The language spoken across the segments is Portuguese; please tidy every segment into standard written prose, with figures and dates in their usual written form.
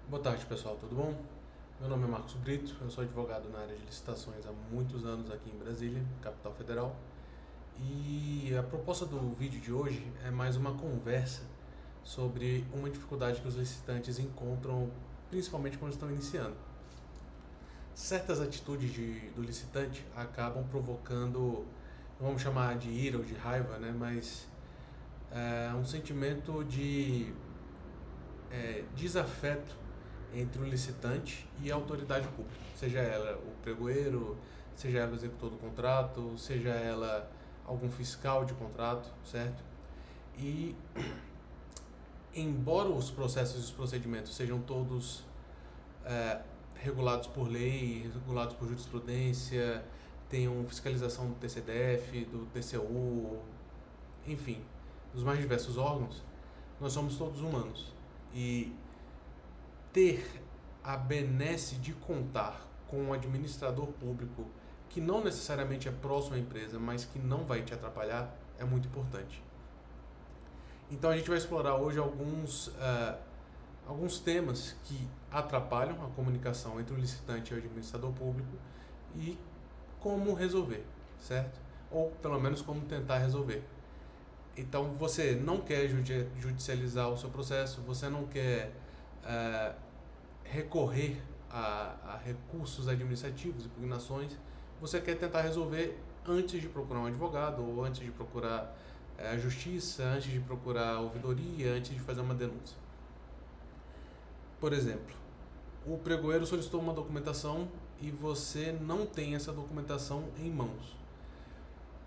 Boa tarde, pessoal, tudo bom? Meu nome é Marcos Brito, eu sou advogado na área de licitações há muitos anos aqui em Brasília, capital federal. E a proposta do vídeo de hoje é mais uma conversa sobre uma dificuldade que os licitantes encontram, principalmente quando estão iniciando. Certas atitudes do licitante acabam provocando, vamos chamar de ira ou de raiva, né? Mas um sentimento de desafeto entre o licitante e a autoridade pública, seja ela o pregoeiro, seja ela o executor do contrato, seja ela algum fiscal de contrato, certo? E embora os processos e os procedimentos sejam todos é, regulados por lei, regulados por jurisprudência, tenham fiscalização do TCDF, do TCU, enfim, dos mais diversos órgãos, nós somos todos humanos. E ter a benesse de contar com um administrador público que não necessariamente é próximo à empresa, mas que não vai te atrapalhar, é muito importante. Então a gente vai explorar hoje alguns temas que atrapalham a comunicação entre o licitante e o administrador público e como resolver, certo? Ou pelo menos como tentar resolver. Então você não quer judicializar o seu processo, você não quer recorrer a recursos administrativos, impugnações, você quer tentar resolver antes de procurar um advogado, ou antes de procurar a justiça, antes de procurar a ouvidoria, antes de fazer uma denúncia. Por exemplo, o pregoeiro solicitou uma documentação e você não tem essa documentação em mãos.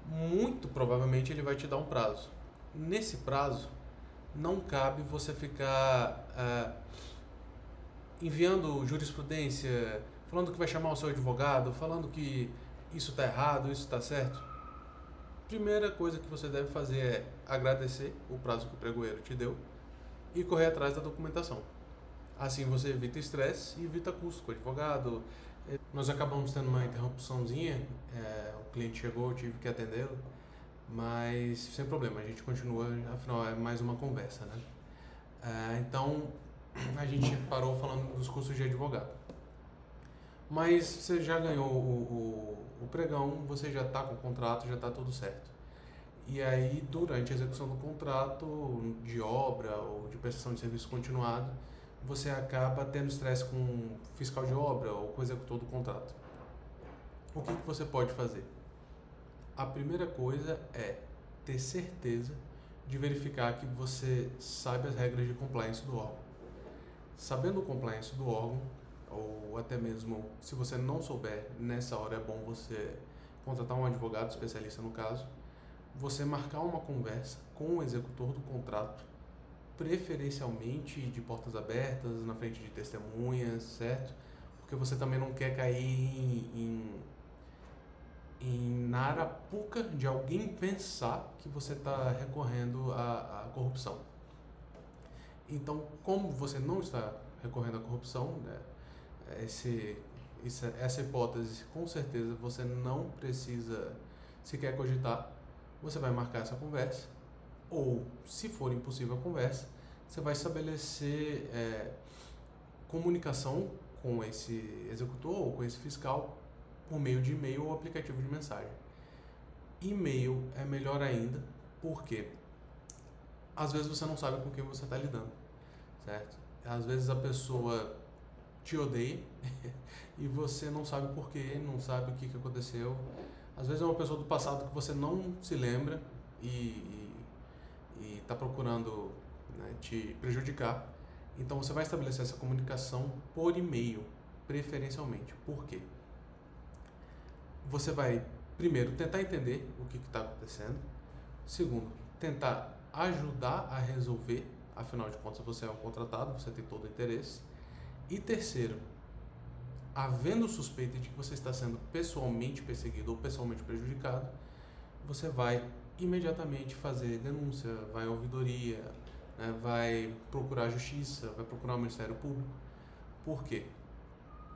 Muito provavelmente ele vai te dar um prazo. Nesse prazo, não cabe você ficar enviando jurisprudência, falando que vai chamar o seu advogado, falando que isso está errado, isso está certo. Primeira coisa que você deve fazer é agradecer o prazo que o pregoeiro te deu e correr atrás da documentação. Assim você evita estresse e evita custo com o advogado. Nós acabamos tendo uma interrupçãozinha, o cliente chegou, eu tive que atendê-lo, mas sem problema, a gente continua, afinal é mais uma conversa, né? Então a gente parou falando dos custos de advogado. Mas você já ganhou o pregão, você já está com o contrato, já está tudo certo. E aí, durante a execução do contrato de obra ou de prestação de serviço continuado, você acaba tendo estresse com o fiscal de obra ou com o executor do contrato. O que você pode fazer? A primeira coisa é ter certeza de verificar que você sabe as regras de compliance do órgão. Sabendo o compliance do órgão, ou até mesmo se você não souber, nessa hora é bom você contratar um advogado especialista no caso, você marcar uma conversa com o executor do contrato, preferencialmente de portas abertas, na frente de testemunhas, certo? Porque você também não quer cair na arapuca de alguém pensar que você está recorrendo à corrupção. Então, como você não está recorrendo à corrupção, né, essa hipótese, com certeza, você não precisa sequer cogitar. Você vai marcar essa conversa, ou, se for impossível a conversa, você vai estabelecer comunicação com esse executor ou com esse fiscal por meio de e-mail ou aplicativo de mensagem. E-mail é melhor ainda, porque às vezes você não sabe com quem você está lidando, certo? Às vezes a pessoa te odeia e você não sabe porquê, não sabe o que aconteceu. Às vezes é uma pessoa do passado que você não se lembra e está procurando, né, te prejudicar. Então você vai estabelecer essa comunicação por e-mail, preferencialmente. Por quê? Você vai, primeiro, tentar entender o que está acontecendo. Segundo, tentar ajudar a resolver. Afinal de contas, você é um contratado, você tem todo o interesse. E terceiro, havendo suspeita de que você está sendo pessoalmente perseguido ou pessoalmente prejudicado, você vai imediatamente fazer denúncia, vai à ouvidoria, né, vai procurar a justiça, vai procurar o Ministério Público. Por quê?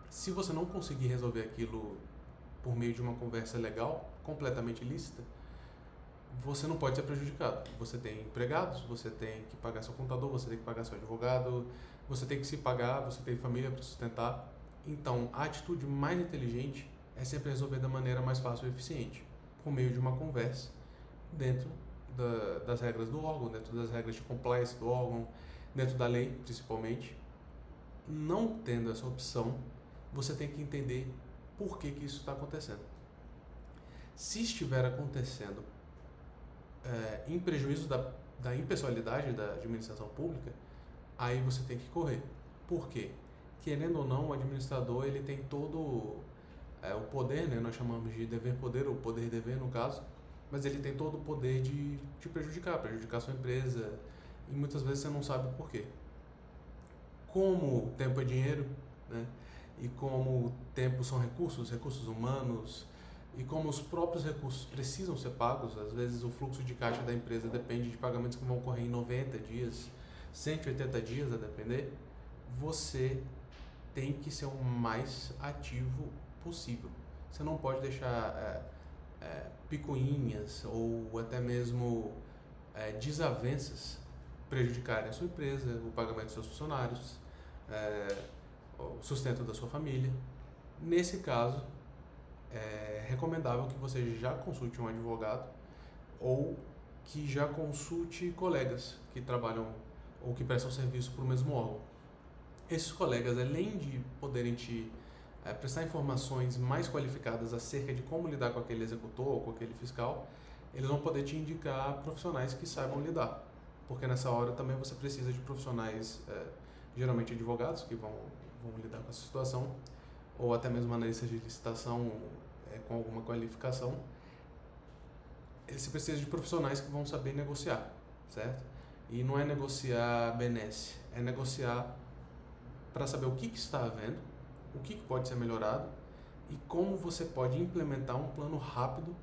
Se você não conseguir resolver aquilo por meio de uma conversa legal, completamente ilícita, você não pode ser prejudicado. Você tem empregados, você tem que pagar seu contador, você tem que pagar seu advogado, você tem que se pagar, você tem família para sustentar. Então, a atitude mais inteligente é sempre resolver da maneira mais fácil e eficiente, por meio de uma conversa dentro das regras do órgão, dentro das regras de compliance do órgão, dentro da lei, principalmente. Não tendo essa opção, você tem que entender por que isso está acontecendo. Se estiver acontecendo em prejuízo da impessoalidade da administração pública, aí você tem que correr. Por quê? Querendo ou não, o administrador ele tem todo o poder, né? Nós chamamos de dever-poder, ou poder-dever no caso, mas ele tem todo o poder de te prejudicar a sua empresa, e muitas vezes você não sabe por quê. Como tempo é dinheiro, né? E como tempo são recursos humanos, e como os próprios recursos precisam ser pagos, às vezes o fluxo de caixa da empresa depende de pagamentos que vão ocorrer em 90 dias, 180 dias a depender, você tem que ser o mais ativo possível. Você não pode deixar picuinhas ou até mesmo desavenças prejudicarem a sua empresa, o pagamento dos seus funcionários, o sustento da sua família. Nesse caso, é recomendável que você já consulte um advogado ou que já consulte colegas que trabalham ou que prestam serviço para o mesmo órgão. Esses colegas, além de poderem te prestar informações mais qualificadas acerca de como lidar com aquele executor ou com aquele fiscal, eles vão poder te indicar profissionais que saibam lidar, porque nessa hora também você precisa de profissionais, geralmente advogados, que vão lidar com essa situação, ou até mesmo analistas de licitação com alguma qualificação. Você precisa de profissionais que vão saber negociar, certo? E não é negociar benesse, é negociar para saber o que está havendo, o que pode ser melhorado e como você pode implementar um plano rápido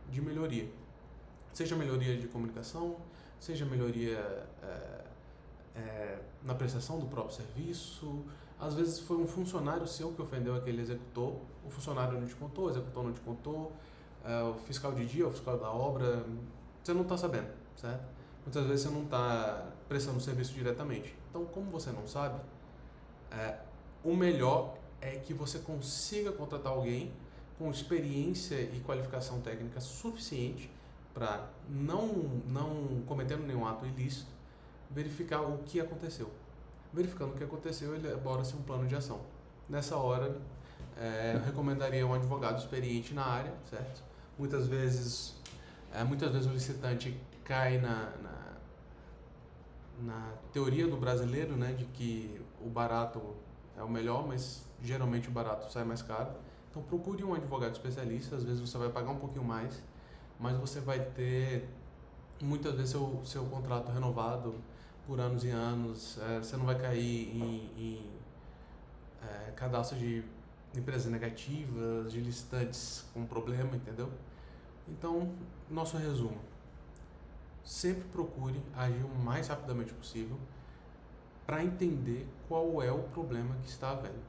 de melhoria. Seja melhoria de comunicação, seja melhoria na prestação do próprio serviço. Às vezes foi um funcionário seu que ofendeu aquele executor, o funcionário não te contou, o executor não te contou, o fiscal de dia, o fiscal da obra, você não está sabendo, certo? Muitas vezes você não está prestando o serviço diretamente. Então, como você não sabe, o melhor é que você consiga contratar alguém com experiência e qualificação técnica suficiente para, não cometendo nenhum ato ilícito, verificar o que aconteceu. Verificando o que aconteceu, elabora-se um plano de ação. Nessa hora, eu recomendaria um advogado experiente na área, certo? Muitas vezes o licitante cai na teoria do brasileiro, né, de que o barato é o melhor, mas geralmente o barato sai mais caro. Então procure um advogado especialista, às vezes você vai pagar um pouquinho mais, mas você vai ter muitas vezes seu contrato renovado por anos e anos, você não vai cair em cadastro de empresas negativas, de licitantes com problema, entendeu? Então, nosso resumo: sempre procure agir o mais rapidamente possível para entender qual é o problema que está havendo.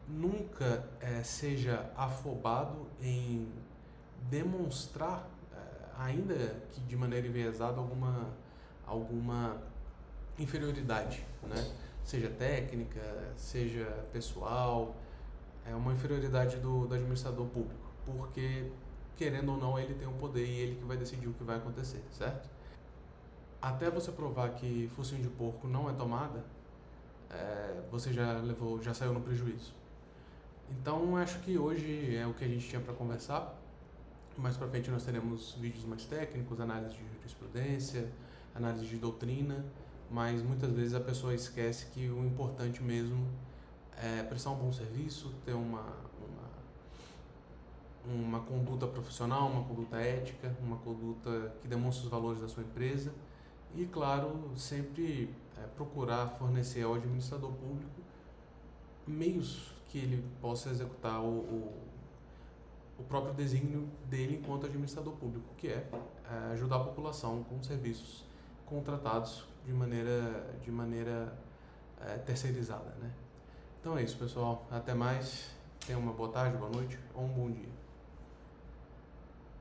Nunca seja afobado em demonstrar, ainda que de maneira enviesada, alguma inferioridade, né? Seja técnica, seja pessoal, uma inferioridade do administrador público, porque, querendo ou não, ele tem o poder e ele que vai decidir o que vai acontecer, certo? Até você provar que focinho de porco não é tomada, você já saiu no prejuízo. Então, acho que hoje é o que a gente tinha para conversar. Mais para frente nós teremos vídeos mais técnicos, análise de jurisprudência, análise de doutrina, mas muitas vezes a pessoa esquece que o importante mesmo é prestar um bom serviço, ter uma conduta profissional, uma conduta ética, uma conduta que demonstre os valores da sua empresa e, claro, sempre procurar fornecer ao administrador público meios que ele possa executar o próprio desígnio dele enquanto administrador público, que é ajudar a população com serviços contratados de maneira terceirizada, né? Então é isso, pessoal. Até mais. Tenha uma boa tarde, boa noite ou um bom dia.